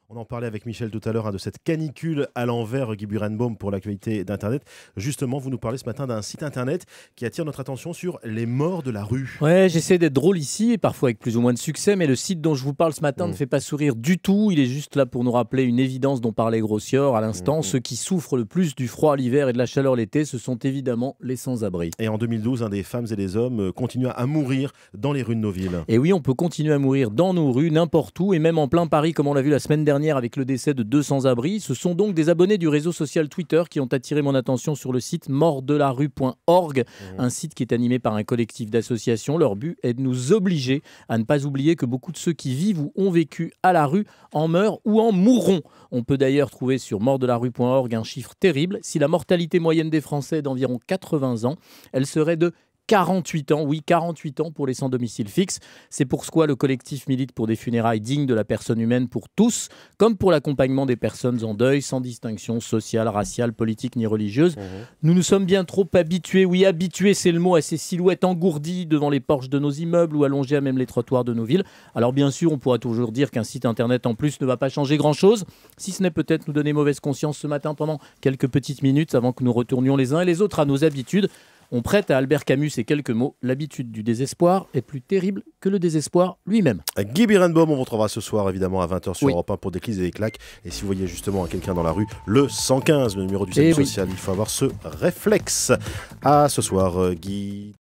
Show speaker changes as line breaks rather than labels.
On en parlait avec Michel tout à l'heure de cette canicule à l'envers, Guy Burenbaum, pour l'actualité d'Internet. Justement, vous nous parlez ce matin d'un site Internet qui attire notre attention sur les morts de la rue.
Ouais, j'essaie d'être drôle ici, et parfois avec plus ou moins de succès, mais le site dont je vous parle ce matin ne fait pas sourire du tout. Il est juste là pour nous rappeler une évidence dont parlait Grossior à l'instant. Ceux qui souffrent le plus du froid l'hiver et de la chaleur l'été, ce sont évidemment les sans-abri.
Et en 2012, des femmes et des hommes continuent à mourir dans les rues de nos villes.
Et oui, on peut continuer à mourir dans nos rues, n'importe où, et même en plein Paris, comme on l'a vu la semaine dernière avec le décès de 2 sans-abri. Ce sont donc des abonnés du réseau social Twitter qui ont attiré mon attention sur le site mortdelarue.org, un site qui est animé par un collectif d'associations. Leur but est de nous obliger à ne pas oublier que beaucoup de ceux qui vivent ou ont vécu à la rue en meurent ou en mourront. On peut d'ailleurs trouver sur mortdelarue.org un chiffre terrible. Si la mortalité moyenne des Français est d'environ 80 ans, elle serait de 48 ans, oui 48 ans pour les sans domicile fixe. C'est pourquoi le collectif milite pour des funérailles dignes de la personne humaine pour tous, comme pour l'accompagnement des personnes en deuil, sans distinction sociale, raciale, politique ni religieuse. Nous nous sommes bien trop habitués, oui habitués c'est le mot, à ces silhouettes engourdies devant les porches de nos immeubles ou allongées à même les trottoirs de nos villes. Alors bien sûr, on pourra toujours dire qu'un site internet en plus ne va pas changer grand-chose, si ce n'est peut-être nous donner mauvaise conscience ce matin pendant quelques petites minutes avant que nous retournions les uns et les autres à nos habitudes. On prête à Albert Camus ces quelques mots. L'habitude du désespoir est plus terrible que le désespoir lui-même.
Guy Burenbaum, on vous retrouvera ce soir évidemment à 20h sur Europe 1 pour des clics et des claques. Et si vous voyez justement quelqu'un dans la rue, le 115, le numéro du service social, il faut avoir ce réflexe. À ce soir, Guy.